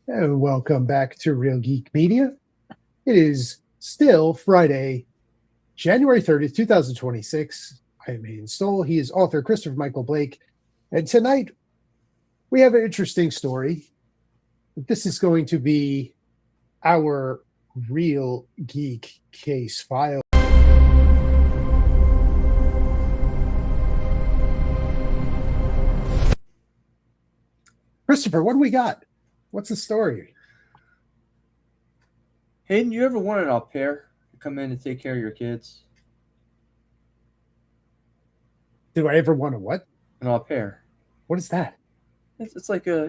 And welcome back to Real Geek Media. It is still Friday, January 30th, 2026. I am Hayden Stoll. He is author Christopher Michael Blake. And tonight we have an interesting story. This is going to be our Real Geek Case File. Christopher, what do we got? What's the story? Hayden, you ever wanted an au pair to come in and take care of your kids? Do I ever want to what? An au pair. What is that? It's like a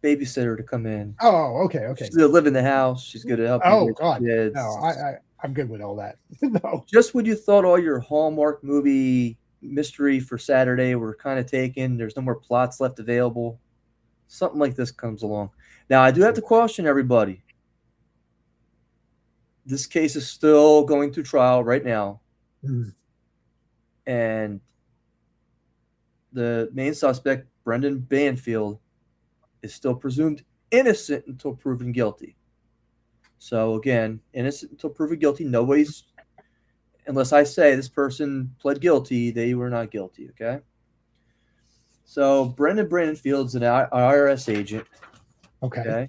babysitter to come in. Oh, okay. She's gonna live in the house. She's gonna help you Oh raise God, your no, kids. I'm good with all that. No. Just when you thought all your Hallmark movie mystery for Saturday were kind of taken, there's no more plots left available. Something like this comes along. Now, I do have to caution everybody. This case is still going to trial right now, and the main suspect, Brendan Banfield, is still presumed innocent until proven guilty. So again, innocent until proven guilty. Nobody's, unless I say this person pled guilty, they were not guilty. Okay. So Brendan Banfield's an IRS agent. Okay.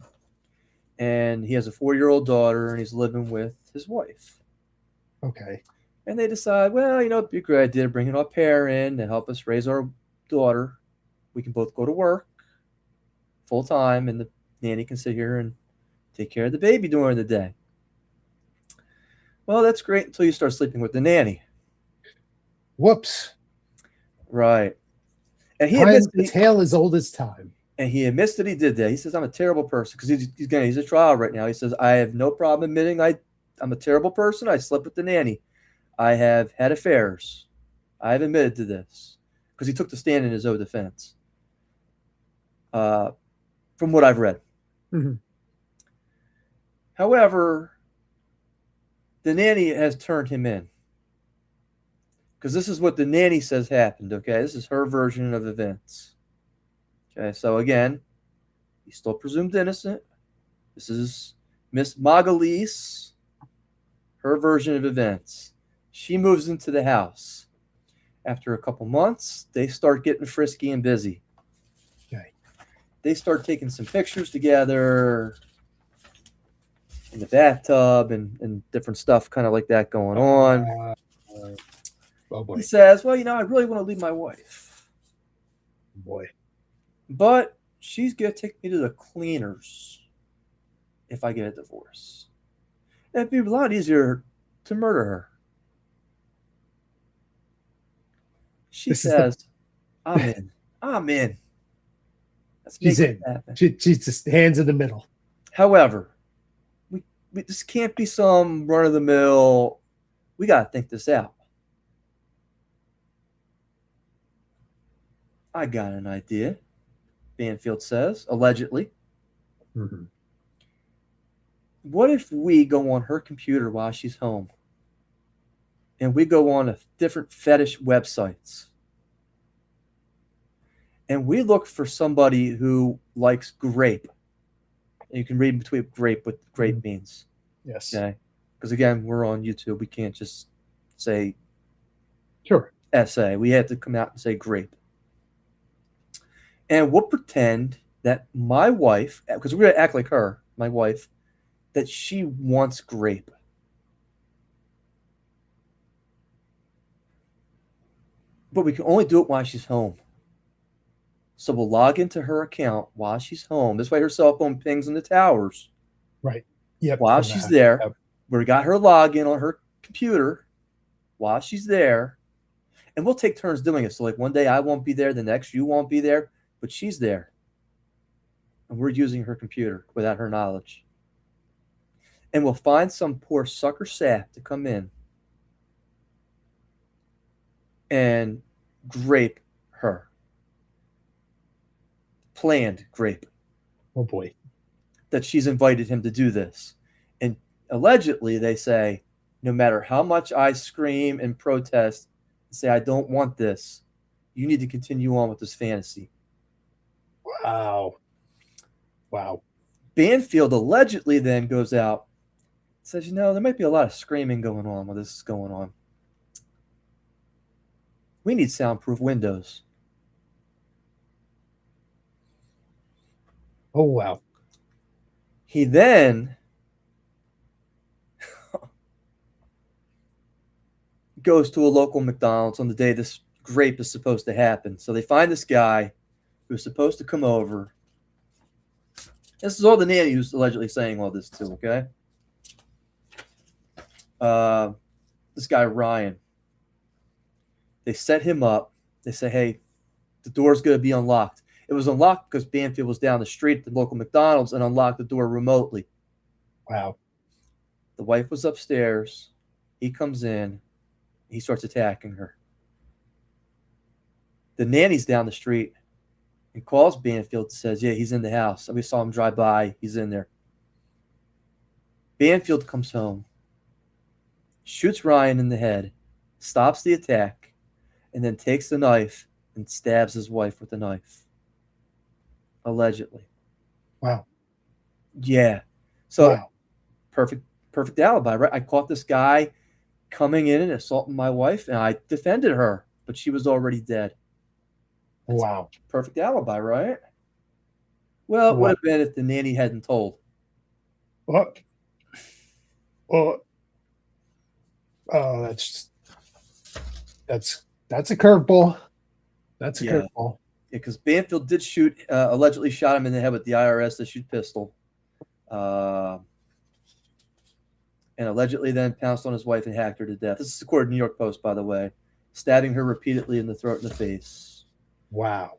And he has a 4-year-old daughter, and he's living with his wife. Okay. And they decide, well, it'd be a great idea to bring an au pair in to help us raise our daughter. We can both go to work full time, and the nanny can sit here and take care of the baby during the day. Well, that's great until you start sleeping with the nanny. Whoops. Right. And he admits the tale as old as time. And he admits that he did that. He says, I'm a terrible person, because he's a trial right now. He says, I have no problem admitting I'm a terrible person. I slept with the nanny. I have had affairs. I've admitted to this, because he took the stand in his own defense. From what I've read. Mm-hmm. However, the nanny has turned him in, because this is what the nanny says happened. Okay, this is her version of events. Okay, so again, he's still presumed innocent. This is Miss Magalise, her version of events. She moves into the house. After a couple months, they start getting frisky and busy. Okay. They start taking some pictures together in the bathtub and different stuff kind of like that going on. Oh boy. He says, well, I really want to leave my wife. Boy. But she's going to take me to the cleaners if I get a divorce. It'd be a lot easier to murder her. She says, I'm in. I'm in. She's in. She's just hands in the middle. However, we this can't be some run-of-the-mill, we got to think this out. I got an idea, Banfield says, allegedly. Mm-hmm. What if we go on her computer while she's home, and we go on a different fetish websites, and we look for somebody who likes grape? And you can read between grape what grape means. Yes. Okay. Because again, we're on YouTube. We can't just say sure essay. We have to come out and say grape. And we'll pretend that my wife, because we're going to act like her, my wife, that she wants grape. But we can only do it while she's home. So we'll log into her account while she's home. This way her cell phone pings in the towers. Right. Yep. While she's there. Yep. We got her login on her computer while she's there. And we'll take turns doing it. So like one day I won't be there, the next you won't be there, but she's there. And we're using her computer without her knowledge. And we'll find some poor sucker sap to come in and grape her. Planned grape. Oh boy. That she's invited him to do this. And allegedly they say, no matter how much I scream and protest and say I don't want this, you need to continue on with this fantasy. Wow. Banfield allegedly then goes out, says, there might be a lot of screaming going on while this is going on. We need soundproof windows. Oh, wow. He then goes to a local McDonald's on the day this rape is supposed to happen. So they find this guy who's supposed to come over. This is all the nanny who's allegedly saying all this too, okay? This guy, Ryan. They set him up. They say, hey, the door's going to be unlocked. It was unlocked because Banfield was down the street at the local McDonald's and unlocked the door remotely. Wow. The wife was upstairs. He comes in. He starts attacking her. The nanny's down the street and calls Banfield and says, yeah, he's in the house. We saw him drive by. He's in there. Banfield comes home, shoots Ryan in the head, stops the attack, and then takes the knife and stabs his wife with the knife. Allegedly. Wow. Yeah. So wow. perfect alibi, right? I caught this guy coming in and assaulting my wife, and I defended her, but she was already dead. That's wow. Perfect alibi, right? Well, it would have been if the nanny hadn't told. What? Oh, that's a curveball. That's a curveball. Yeah, because Banfield did allegedly shot him in the head with the IRS issued pistol. And allegedly then pounced on his wife and hacked her to death. This is according to New York Post, by the way. Stabbing her repeatedly in the throat and the face. Wow.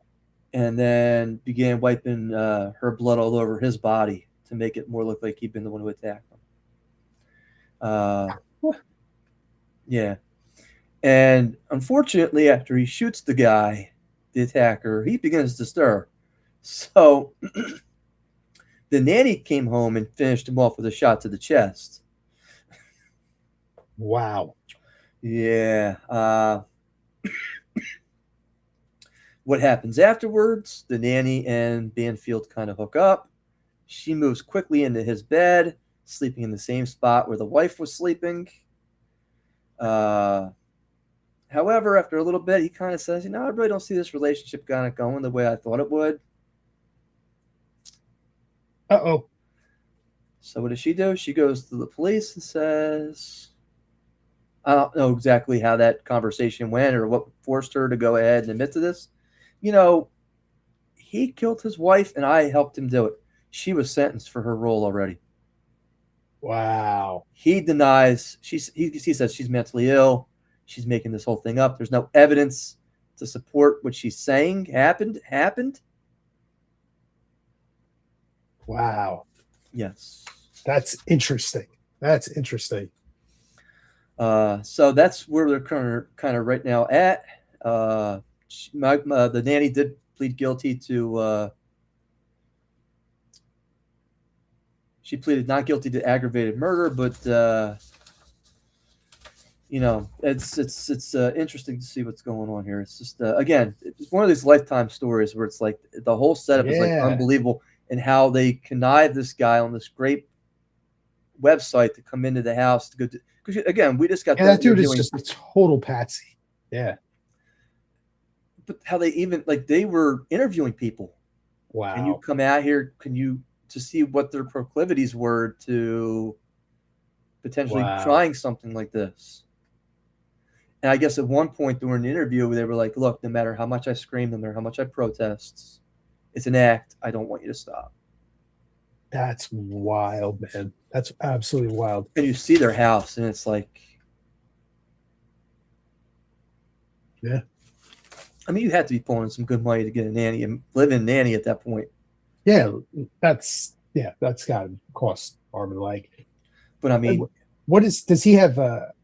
And then began wiping her blood all over his body to make it more look like he'd been the one who attacked him. Yeah. And unfortunately, after he shoots the guy, the attacker, he begins to stir. So the nanny came home and finished him off with a shot to the chest. Wow. Yeah. What happens afterwards? The nanny and Banfield kind of hook up. She moves quickly into his bed, sleeping in the same spot where the wife was sleeping. However, after a little bit, he kind of says, I really don't see this relationship kind of going the way I thought it would. Uh-oh. So what does she do? She goes to the police and says, I don't know exactly how that conversation went or what forced her to go ahead and admit to this. He killed his wife and I helped him do it. She was sentenced for her role already. Wow. He denies. He says she's mentally ill. She's making this whole thing up. There's no evidence to support what she's saying happened. Wow. Yes. That's interesting. So that's where they're kind of right now at. The nanny did plead guilty to. She pleaded not guilty to aggravated murder, but it's interesting to see what's going on here. It's just again, it's one of these lifetime stories where it's like the whole setup is like unbelievable, and how they connive this guy on this great website to come into the house to go. Because again, we just got that dude is just a total patsy. Yeah. But how they even they were interviewing people. Wow. Can you come out here? To see what their proclivities were to potentially trying something like this. And I guess at one point during the interview, they were like, look, no matter how much I scream, no matter how much I protest, it's an act. I don't want you to stop. That's wild, man. That's absolutely wild. And you see their house, and it's like, yeah. I mean, you had to be pulling some good money to get a nanny and live in nanny at that point. Yeah, that's got to cost arm and leg. But I mean, does he have a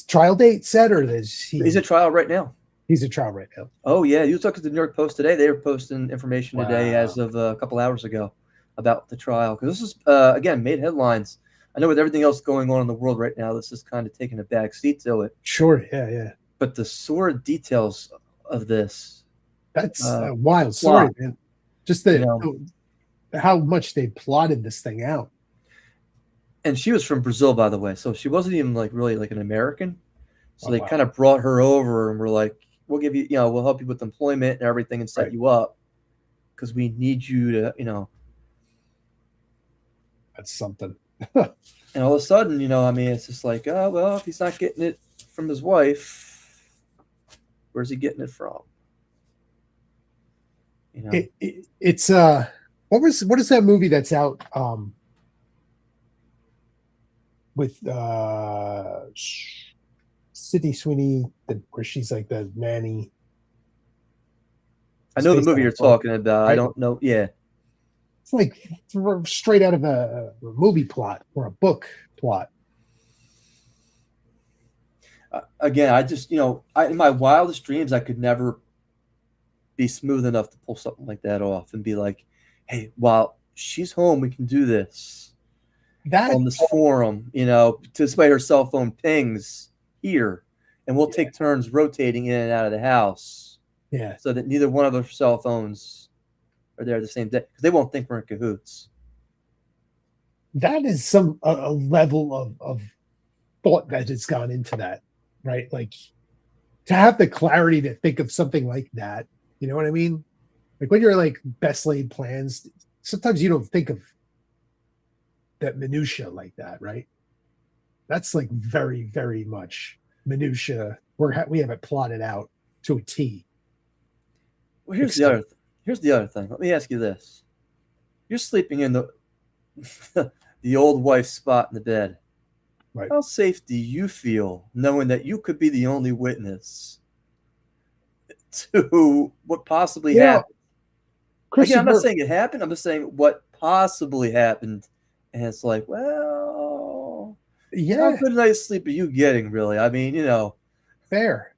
trial date set, or he's a trial right now? He's a trial right now. Oh yeah, you look at the New York Post today. They were posting information today as of a couple hours ago about the trial, because this is again made headlines. I know with everything else going on in the world right now, this is kind of taking a back seat to it. Sure, yeah. But the sordid details of this, that's a wild story, man. Just the how much they plotted this thing out. And she was from Brazil, by the way, so she wasn't even like really like an American. So Oh, they wow. kind of brought her over and were like, "We'll give you, we'll help you with employment and everything and set Right. you up because we need you to." That's something. And all of a sudden, I mean, it's just like, oh well, if he's not getting it from his wife, where's he getting it from? It's what is that movie that's out with Sydney Sweeney where she's like the nanny? I know the movie you're talking about. Right? I don't know. Yeah. It's like straight out of a movie plot or a book plot. Again, I just, in my wildest dreams, I could never be smooth enough to pull something like that off and be like, hey, while she's home, we can do this on this forum, despite her cell phone pings here. And we'll take turns rotating in and out of the house. Yeah. So that neither one of our cell phones are there the same day because they won't think we're in cahoots. That is a level of thought that has gone into that, right? Like to have the clarity to think of something like that. You know what I mean? Like when you're like best laid plans, sometimes you don't think of that minutia like that, right? That's like very, very much minutia. We have it plotted out to a T. Well, here's the other thing. Let me ask you this: you're sleeping in the the old wife's spot in the bed. Right. How safe do you feel knowing that you could be the only witness to what possibly happened? Again, I'm not saying it happened. I'm just saying what possibly happened. And it's like, well, how good a night's sleep are you getting, really? I mean, Fair.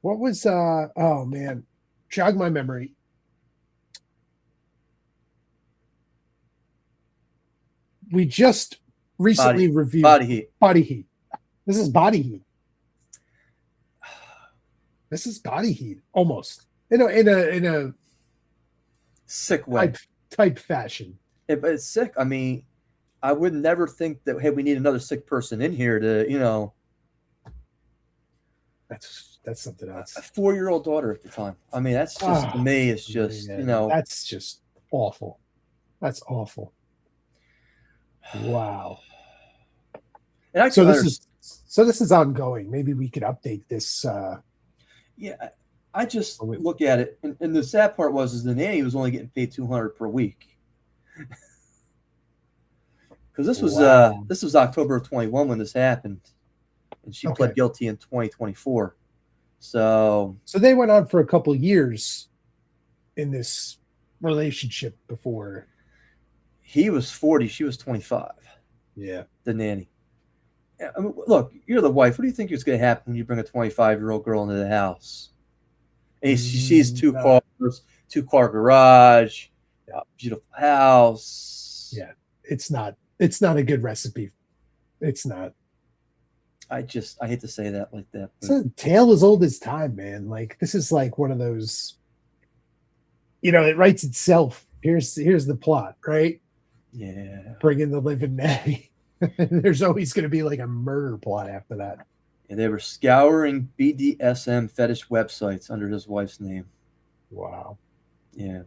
What was oh man, jog my memory. We just recently reviewed Body Heat. This is Body Heat. This is Body Heat, almost in a sick way, type fashion. It's sick. I mean, I would never think that. Hey, we need another sick person in here to, That's something else. A 4-year-old daughter at the time. I mean, that's just to me. It's just that's just awful. That's awful. Wow. And so this is ongoing. Maybe we could update this. Yeah, I just look at it, and the sad part is the nanny was only getting paid $200 per week. Because this was October of 21 when this happened, and she pled guilty in 2024. So they went on for a couple of years in this relationship before. He was 40, she was 25. Yeah, the nanny. I mean, look, you're the wife. What do you think is going to happen when you bring a 25-year-old girl into the house? And she sees 2 cars, 2-car garage, beautiful house. Yeah, it's not a good recipe. It's not. I hate to say that like that. It's a tale as old as time, man. Like this is like one of those, it writes itself. Here's the plot, right? Yeah. Bring in the living nanny. There's always going to be like a murder plot after that. And they were scouring BDSM fetish websites under his wife's name. Wow. Yeah.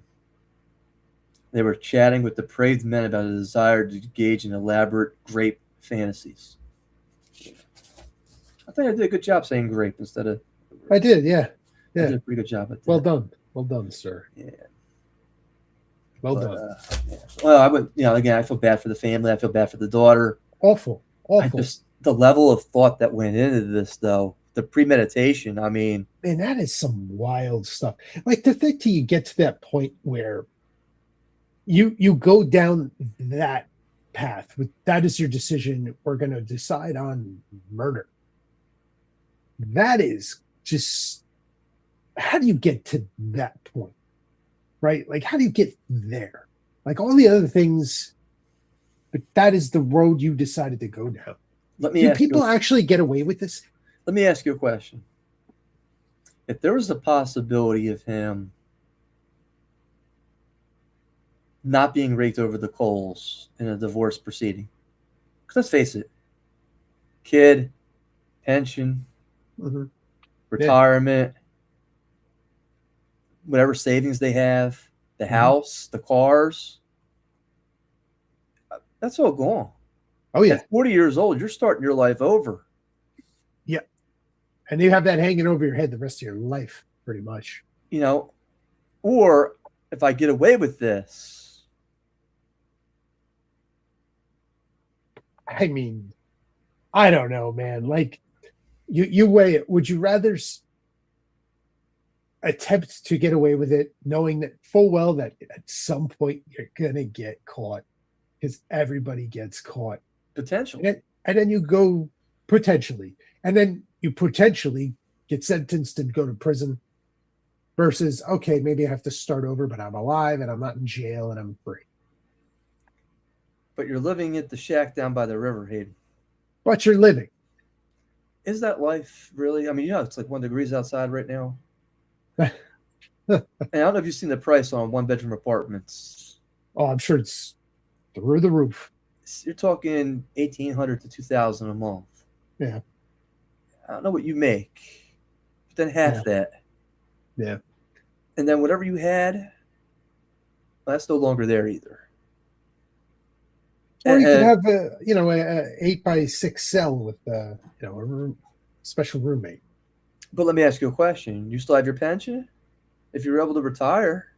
They were chatting with depraved men about a desire to engage in elaborate grape fantasies. I think I did a good job saying grape instead of. I did, yeah. I did a pretty good job at that. Well done, sir. Yeah. Well done. Yeah. Well, I would, again, I feel bad for the family. I feel bad for the daughter. Awful. The level of thought that went into this, though, the premeditation. I mean, man, that is some wild stuff. Like to think till you get to that point where you go down that path. That is your decision. We're going to decide on murder. That is just, how do you get to that point? Right? Like, how do you get there? Like all the other things, but that is the road you decided to go down. Do people actually get away with this? Let me ask you a question. If there was a possibility of him not being raked over the coals in a divorce proceeding. Because let's face it, kid, pension, Mm-hmm. retirement, whatever savings they have, the house, the cars, that's all gone. Oh yeah. At 40 years old, you're starting your life over. Yeah. And you have that hanging over your head the rest of your life, pretty much. You know, or if I get away with this, I mean, I don't know, man. Like, you weigh it. Would you rather attempt to get away with it, knowing that full well that at some point you're gonna get caught, because everybody gets caught, potential. and then you go potentially, and then you potentially get sentenced and go to prison, versus okay, maybe I have to start over, but I'm alive and I'm not in jail and I'm free. But you're living at the shack down by the river, Hayden. But you're living. Is that life really? I mean, it's like 1 degree outside right now. And I don't know if you've seen the price on 1-bedroom apartments. Oh, I'm sure it's through the roof. You're talking $1,800 to $2,000 a month. Yeah. I don't know what you make, but then half that. Yeah. And then whatever you had, that's no longer there either. Or you could have a 8x6 cell with a special roommate. But let me ask you a question. You still have your pension? If you're able to retire,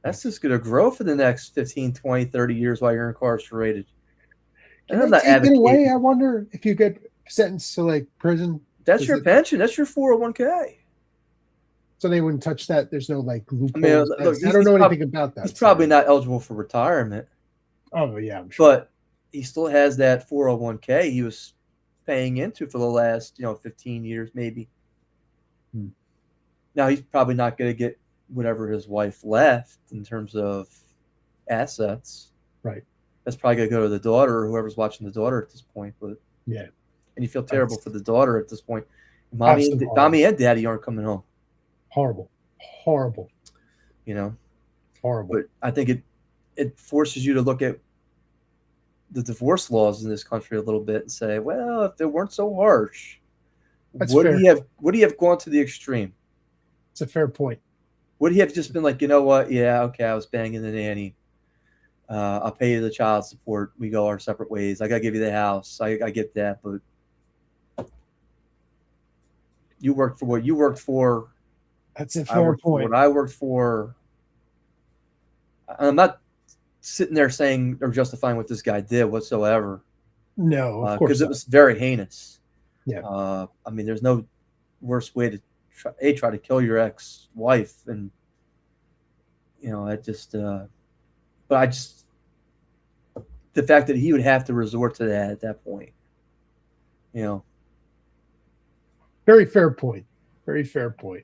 that's just going to grow for the next 15, 20, 30 years while you're incarcerated. And I'm not take it away. I wonder if you get sentenced to like prison. That's your pension. That's your 401k. So they wouldn't touch that. There's no like loopholes. I mean, look, I don't know anything about that. He's probably not eligible for retirement. Oh yeah, I'm sure. But he still has that 401k he was paying into for the last 15 years maybe. Now he's probably not going to get whatever his wife left in terms of assets. Right. That's probably going to go to the daughter or whoever's watching the daughter at this point. But yeah, and you feel terrible for the daughter at this point. Mommy and daddy aren't coming home. Horrible. Horrible. But I think it forces you to look at the divorce laws in this country a little bit and say, well, if they weren't so harsh, would he have gone to the extreme? It's a fair point. Would he have just been like, you know what? Yeah, okay, I was banging the nanny. I'll pay you the child support. We go our separate ways. I got to give you the house. I get that. But you worked for what you worked for. That's a fair point. What I worked for. I'm not sitting there saying or justifying what this guy did whatsoever. No, of course because it was very heinous. Yeah. I mean, there's no worse way to try to kill your ex-wife, and the fact that he would have to resort to that at that point, Very fair point. Very fair point.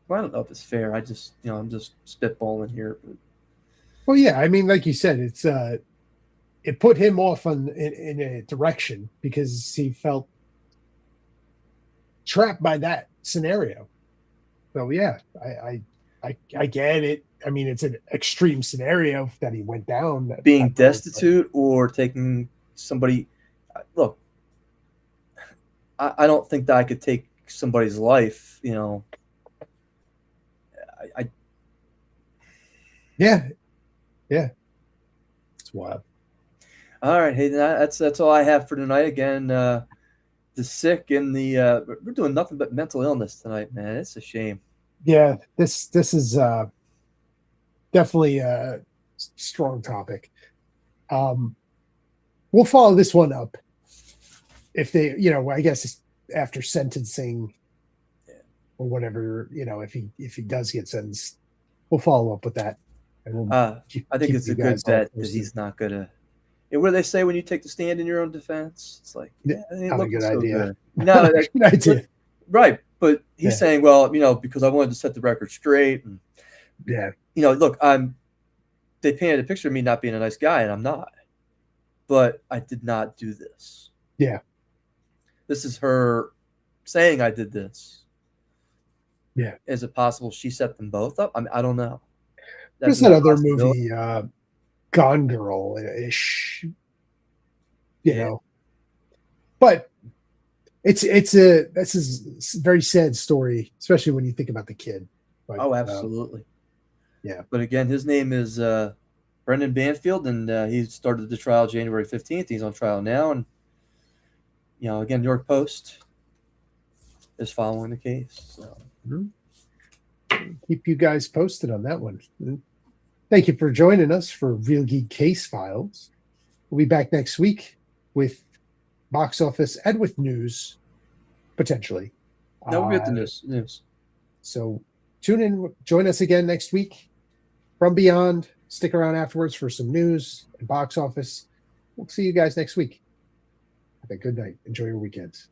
Well, I don't know if it's fair. I just, I'm just spitballing here. But... Well, yeah, I mean, like you said, it's it put him off in a direction because he felt trapped by that scenario. So yeah, I get it. I mean, it's an extreme scenario that he went down. Being destitute or taking somebody. Look, I don't think that I could take somebody's life. Yeah. It's wild. All right, Hayden, that's all I have for tonight. Again, the sick and we're doing nothing but mental illness tonight, man. It's a shame. Yeah, this is definitely a strong topic. We'll follow this one up if they, I guess after sentencing or whatever, if he does get sentenced, we'll follow up with that. And we'll I think it's a good bet that he's not gonna. What do they say when you take the stand in your own defense? It's like, not a good idea. Good. No, good idea. Right, but he's saying, well, because I wanted to set the record straight, and look, they painted a picture of me not being a nice guy, and I'm not. But I did not do this. Yeah. This is her saying I did this. Yeah. Is it possible she set them both up? I mean, I don't know. There's a that other possibility. movie, Gone Girl ish, you Yeah. know. But this is a very sad story, especially when you think about the kid. But Oh, absolutely. yeah. But again, his name is Brendan Banfield, and he started the trial January 15th. He's on trial now, and again, New York Post is following the case. So. Keep you guys posted on that one. Thank you for joining us for Real Geek Case Files. We'll be back next week with box office and with news, potentially. No, we'll get the news. So tune in, join us again next week from Beyond. Stick around afterwards for some news and box office. We'll see you guys next week. Have a good night. Enjoy your weekends.